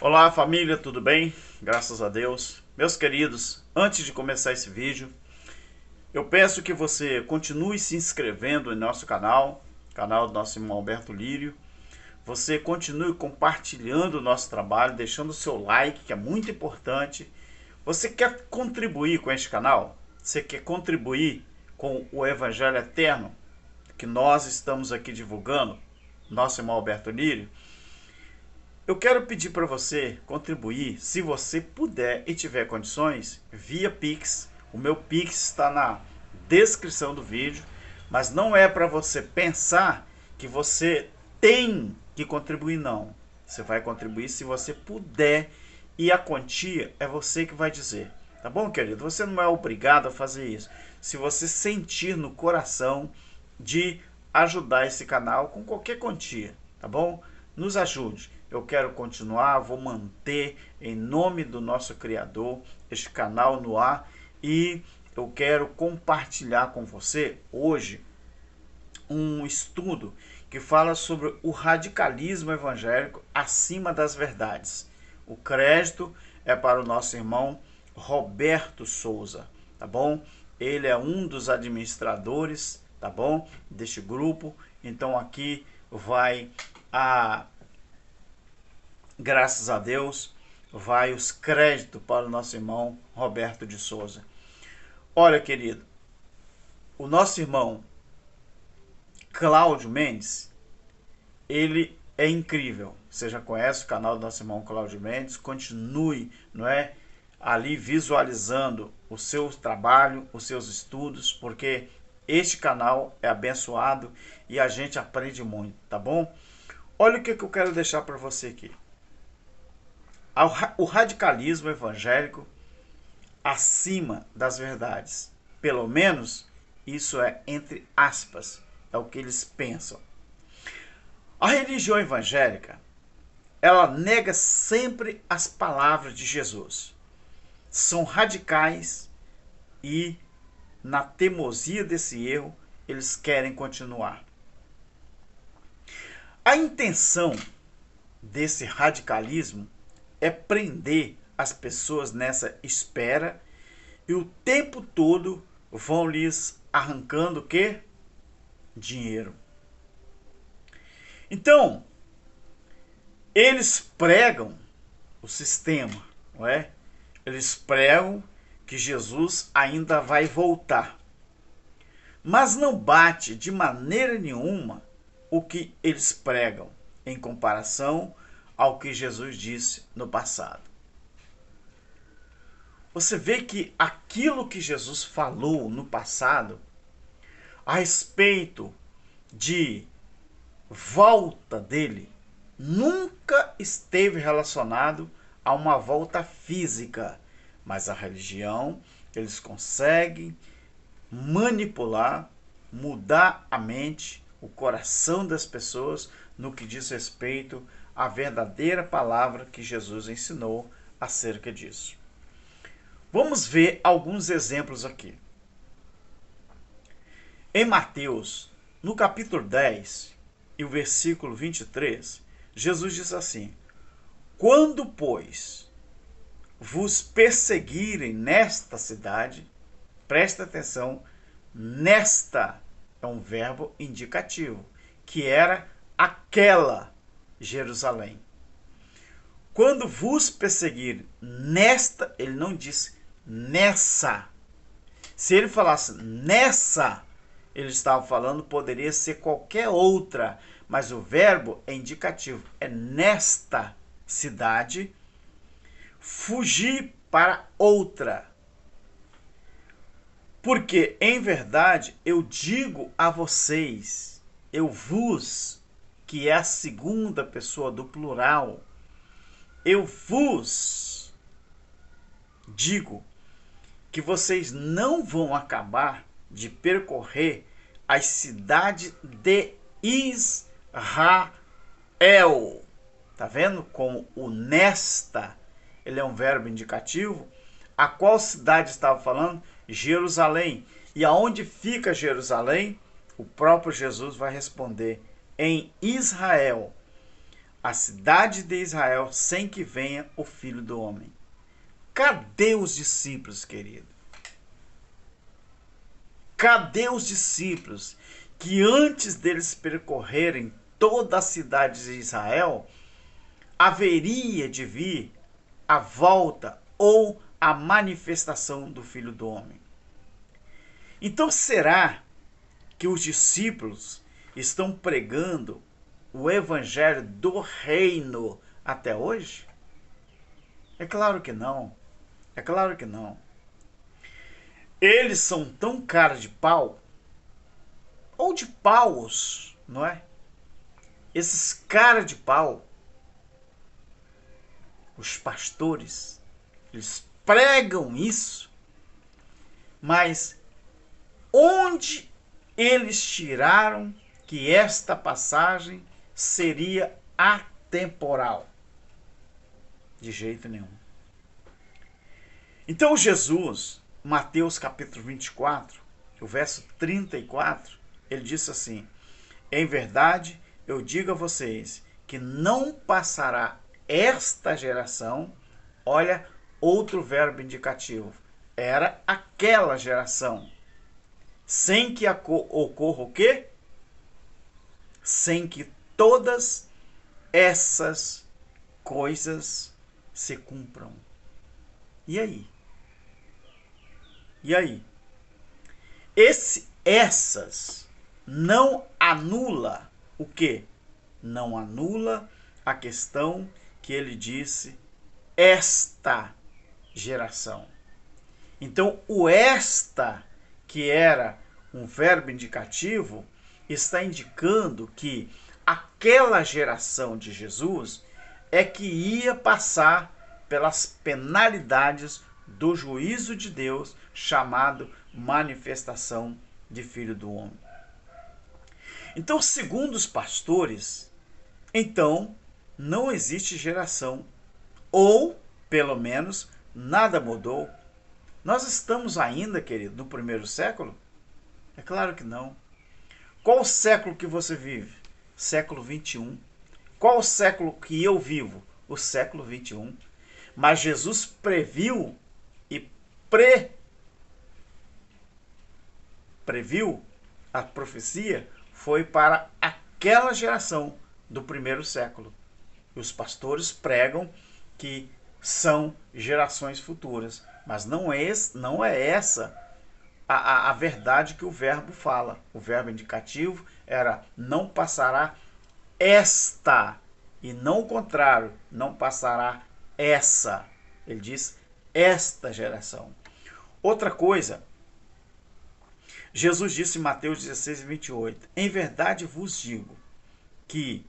Olá família, tudo bem? Graças a Deus. Meus queridos, antes de começar esse vídeo, eu peço que você continue se inscrevendo em nosso canal do nosso irmão Alberto Lírio. Você continue compartilhando o nosso trabalho, deixando o seu like, que é muito importante. Você quer contribuir com este canal? Você quer contribuir com o Evangelho Eterno que nós estamos aqui divulgando? Nosso irmão Alberto Lírio? Eu quero pedir para você contribuir, se você puder e tiver condições, via Pix. O meu Pix está na descrição do vídeo, mas não é para você pensar que você tem que contribuir, não. Você vai contribuir se você puder e a quantia é você que vai dizer. Tá bom, querido? Você não é obrigado a fazer isso. Se você sentir no coração de ajudar esse canal com qualquer quantia, tá bom? Nos ajude. Eu quero continuar, vou manter em nome do nosso Criador este canal no ar e eu quero compartilhar com você hoje um estudo que fala sobre o radicalismo evangélico acima das verdades. O crédito é para o nosso irmão Roberto Souza, tá bom? Ele é um dos administradores, tá bom? Deste grupo. Então aqui vai graças a Deus, vai os créditos para o nosso irmão Roberto de Souza. Olha, querido, o nosso irmão Cláudio Mendes, ele é incrível. Você já conhece o canal do nosso irmão Cláudio Mendes? Continue, não é, ali visualizando o seu trabalho, os seus estudos, porque este canal é abençoado e a gente aprende muito, tá bom? Olha o que eu quero deixar para você aqui. O radicalismo evangélico acima das verdades. Pelo menos isso é entre aspas, é o que eles pensam. A religião evangélica, ela nega sempre as palavras de Jesus. São radicais e na teimosia desse erro, eles querem continuar. A intenção desse radicalismo é prender as pessoas nessa espera e o tempo todo vão lhes arrancando o quê? Dinheiro. Então, eles pregam o sistema, não é? Eles pregam que Jesus ainda vai voltar. Mas não bate de maneira nenhuma o que eles pregam em comparação ao que Jesus disse no passado. Você vê que aquilo que Jesus falou no passado a respeito de volta dele nunca esteve relacionado a uma volta física, mas a religião, eles conseguem manipular, mudar a mente, o coração das pessoas no que diz respeito à verdadeira palavra que Jesus ensinou acerca disso. Vamos ver alguns exemplos aqui. Em Mateus, no capítulo 10 e o versículo 23, Jesus diz assim: quando, pois, vos perseguirem nesta cidade, presta atenção, nesta é um verbo indicativo, que era aquela Jerusalém. Quando vos perseguir nesta, ele não disse nessa. Se ele falasse nessa, ele estava falando, poderia ser qualquer outra, mas o verbo é indicativo, é nesta cidade, fugir para outra. Porque, em verdade, eu digo a vocês, eu vos, que é a segunda pessoa do plural, eu vos digo que vocês não vão acabar de percorrer as cidades de Israel. Tá vendo como o nesta, ele é um verbo indicativo? A qual cidade estava falando? Jerusalém. E aonde fica Jerusalém? O próprio Jesus vai responder: em Israel. a cidade de Israel sem que venha o Filho do Homem. Cadê os discípulos, querido? Cadê os discípulos que antes deles percorrerem toda a cidade de Israel, haveria de vir a volta ou a manifestação do Filho do Homem? Então será que os discípulos estão pregando o evangelho do reino até hoje? É claro que não. É claro que não. Eles são tão cara de pau, ou de paus, não é? Esses cara de pau, os pastores, eles pregam isso, mas onde eles tiraram que esta passagem seria atemporal? De jeito nenhum. Então Jesus, Mateus capítulo 24, o verso 34, ele disse assim: em verdade, eu digo a vocês que não passará esta geração. Olha, outro verbo indicativo. Era aquela geração. Sem que ocorra o quê? Sem que todas essas coisas se cumpram. E aí? E aí? Essas não anula o quê? Não anula a questão que ele disse, esta geração. Então, o esta, que era um verbo indicativo, está indicando que aquela geração de Jesus é que ia passar pelas penalidades do juízo de Deus, chamado manifestação de Filho do Homem. Então, segundo os pastores, então não existe geração, ou pelo menos nada mudou. Nós estamos ainda, querido, no primeiro século? É claro que não. Qual o século que você vive? Século 21. Qual o século que eu vivo? O século 21. Mas Jesus previu e previu, a profecia foi para aquela geração do primeiro século. E os pastores pregam que são gerações futuras, mas não é essa a verdade que o verbo fala. O verbo indicativo era não passará esta, e não o contrário, não passará essa. Ele diz esta geração. Outra coisa, Jesus disse em Mateus 16, 28, em verdade vos digo que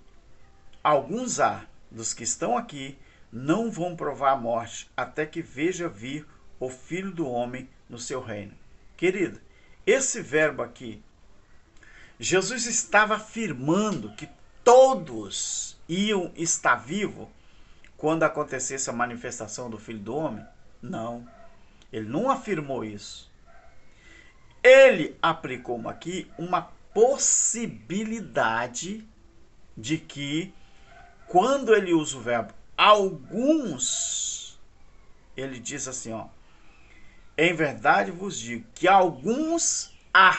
alguns há dos que estão aqui não vão provar a morte até que veja vir o Filho do Homem no seu reino. Querido, esse verbo aqui, Jesus estava afirmando que todos iam estar vivos quando acontecesse a manifestação do Filho do Homem? Não, ele não afirmou isso. Ele aplicou aqui uma possibilidade de que, quando ele usa o verbo alguns, ele diz assim, ó, em verdade vos digo que alguns há,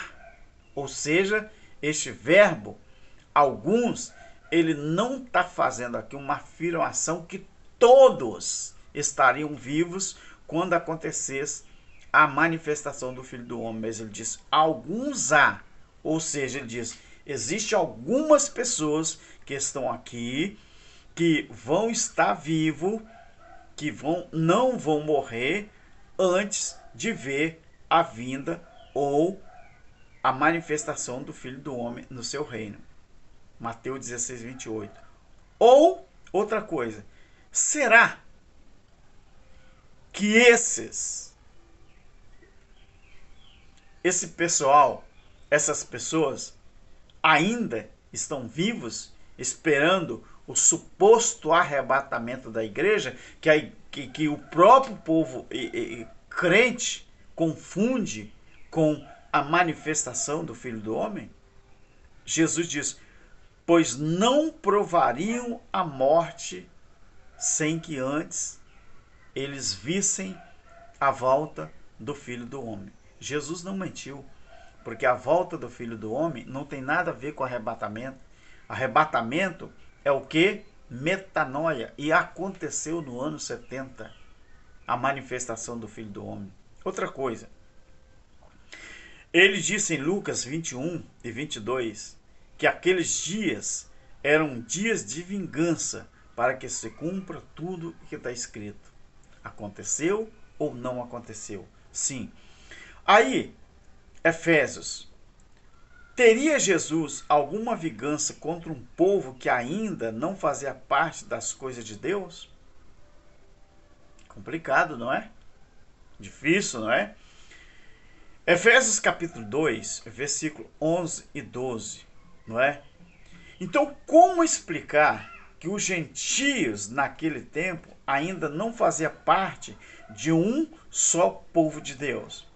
ou seja, este verbo alguns, ele não está fazendo aqui uma afirmação que todos estariam vivos quando acontecesse a manifestação do Filho do Homem, mas ele diz alguns há, ou seja, ele diz, existe algumas pessoas que estão aqui, que vão estar vivos, que não vão morrer antes de ver a vinda ou a manifestação do Filho do Homem no seu reino. Mateus 16, 28. Ou, outra coisa, será que esse pessoal, essas pessoas, ainda estão vivos, esperando o suposto arrebatamento da igreja, que o próprio povo crente confunde com a manifestação do Filho do Homem? Jesus diz, pois não provariam a morte sem que antes eles vissem a volta do Filho do Homem. Jesus não mentiu, porque a volta do Filho do Homem não tem nada a ver com arrebatamento. Arrebatamento é o que? Metanoia. E aconteceu no ano 70, a manifestação do Filho do Homem. Outra coisa, ele disse em Lucas 21 e 22 que aqueles dias eram dias de vingança para que se cumpra tudo o que está escrito. Aconteceu ou não aconteceu? Sim. Aí, Efésios. Teria Jesus alguma vingança contra um povo que ainda não fazia parte das coisas de Deus? Complicado, não é? Difícil, não é? Efésios capítulo 2, versículo 11 e 12, não é? Então, como explicar que os gentios naquele tempo ainda não faziam parte de um só povo de Deus?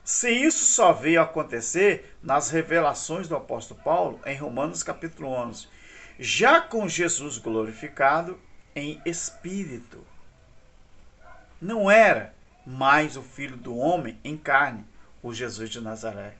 Se isso só veio acontecer nas revelações do apóstolo Paulo em Romanos capítulo 11, já com Jesus glorificado em espírito. Não era mais o Filho do Homem em carne, o Jesus de Nazaré.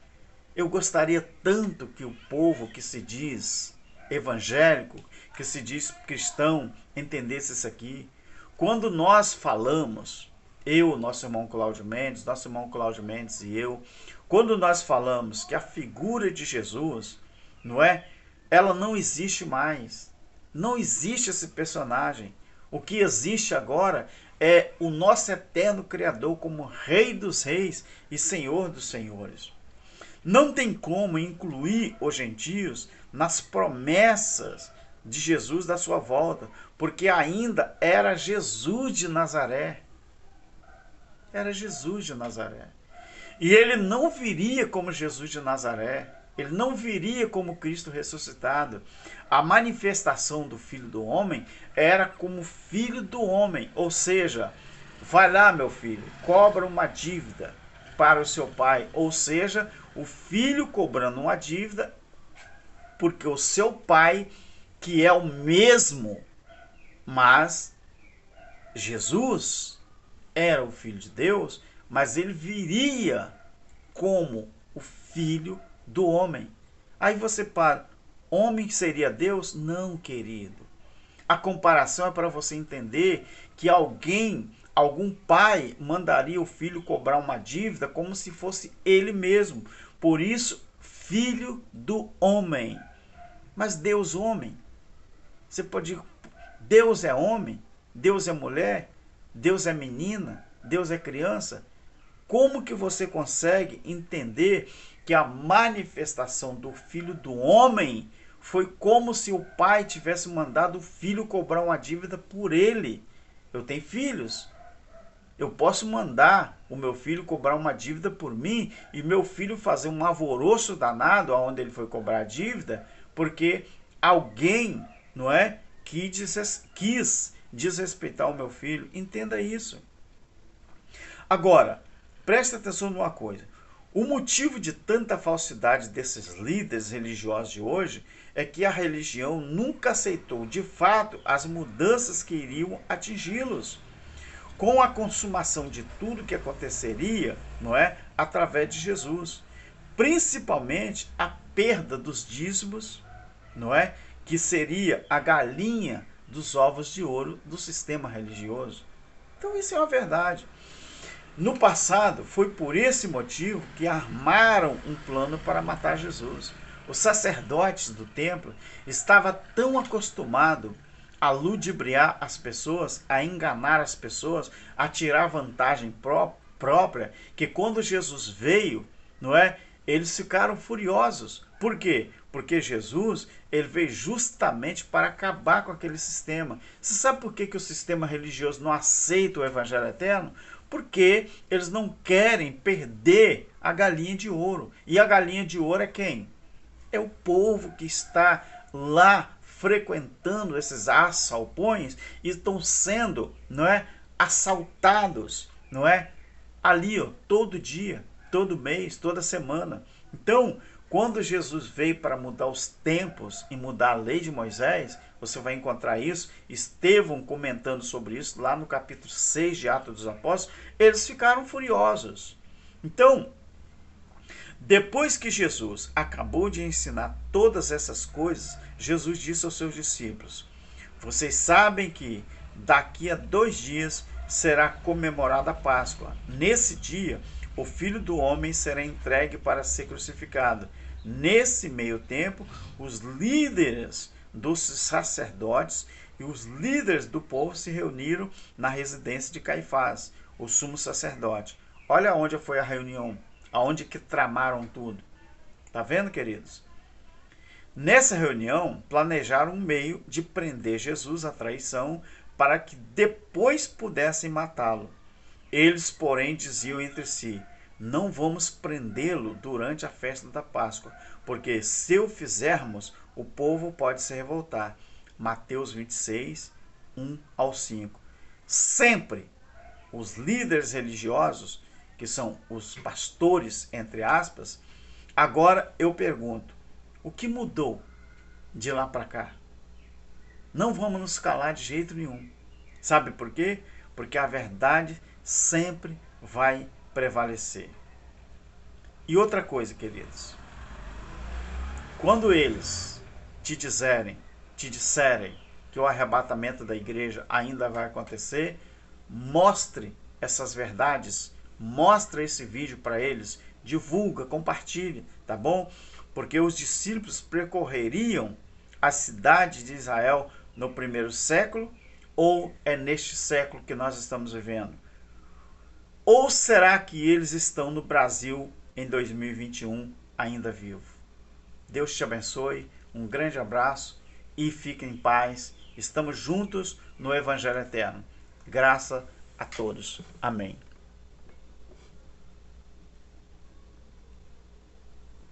Eu gostaria tanto que o povo que se diz evangélico, que se diz cristão, entendesse isso aqui. Quando nós falamos, eu, nosso irmão Cláudio Mendes e eu, quando nós falamos que a figura de Jesus, não é? Ela não existe mais. Não existe esse personagem. O que existe agora é o nosso eterno Criador como Rei dos Reis e Senhor dos Senhores. Não tem como incluir os gentios nas promessas de Jesus da sua volta, porque ainda era Jesus de Nazaré. Era Jesus de Nazaré. E ele não viria como Jesus de Nazaré. Ele não viria como Cristo ressuscitado. A manifestação do Filho do Homem era como Filho do Homem. Ou seja, vai lá, meu filho, cobra uma dívida para o seu pai. Ou seja, o filho cobrando uma dívida, porque o seu pai, que é o mesmo, mas Jesus era o Filho de Deus, mas ele viria como o Filho do Homem. Aí você para, homem seria Deus? Não, querido. A comparação é para você entender que algum pai mandaria o filho cobrar uma dívida como se fosse ele mesmo. Por isso, Filho do Homem. Mas Deus homem? Você pode dizer, Deus é homem? Deus é mulher? Deus é menina? Deus é criança? Como que você consegue entender que a manifestação do Filho do Homem foi como se o pai tivesse mandado o filho cobrar uma dívida por ele? Eu tenho filhos. Eu posso mandar o meu filho cobrar uma dívida por mim e meu filho fazer um alvoroço danado aonde ele foi cobrar a dívida, porque alguém, não é, quis desrespeitar o meu filho. Entenda isso. Agora, preste atenção numa coisa. O motivo de tanta falsidade desses líderes religiosos de hoje é que a religião nunca aceitou, de fato, as mudanças que iriam atingi-los, com a consumação de tudo que aconteceria, não é, através de Jesus. Principalmente a perda dos dízimos, não é, que seria a galinha dos ovos de ouro do sistema religioso. Então isso é uma verdade. No passado, foi por esse motivo que armaram um plano para matar Jesus. Os sacerdotes do templo estavam tão acostumados a ludibriar as pessoas, a enganar as pessoas, a tirar vantagem própria, que quando Jesus veio, não é, eles ficaram furiosos. Por quê? Porque Jesus, ele veio justamente para acabar com aquele sistema. Você sabe por que o sistema religioso não aceita o Evangelho eterno? Porque eles não querem perder a galinha de ouro. E a galinha de ouro é quem? É o povo que está lá frequentando esses assalpões e estão sendo, não é, assaltados, não é? Ali, ó, todo dia, todo mês, toda semana. Então, Quando Jesus veio para mudar os tempos e mudar a lei de Moisés, você vai encontrar isso, Estevão comentando sobre isso lá no capítulo 6 de Atos dos Apóstolos, eles ficaram furiosos. Então, depois que Jesus acabou de ensinar todas essas coisas, Jesus disse aos seus discípulos: vocês sabem que daqui a 2 dias será comemorada a Páscoa. Nesse dia, o Filho do Homem será entregue para ser crucificado. Nesse meio tempo, os líderes dos sacerdotes e os líderes do povo se reuniram na residência de Caifás, o sumo sacerdote. Olha onde foi a reunião, aonde que tramaram tudo. Tá vendo, queridos? Nessa reunião, planejaram um meio de prender Jesus à traição para que depois pudessem matá-lo. Eles, porém, diziam entre si: não vamos prendê-lo durante a festa da Páscoa, porque se o fizermos, o povo pode se revoltar. Mateus 26, 1 ao 5. Sempre os líderes religiosos, que são os pastores, entre aspas, agora eu pergunto, o que mudou de lá para cá? Não vamos nos calar de jeito nenhum. Sabe por quê? Porque a verdade sempre vai prevalecer. E outra coisa, queridos, quando eles te disserem que o arrebatamento da igreja ainda vai acontecer, mostre essas verdades, mostre esse vídeo para eles, divulga, compartilhe, tá bom? Porque os discípulos percorreriam a cidade de Israel no primeiro século, ou é neste século que nós estamos vivendo? Ou será que eles estão no Brasil em 2021 ainda vivo? Deus te abençoe, um grande abraço e fique em paz. Estamos juntos no Evangelho Eterno. Graça a todos. Amém.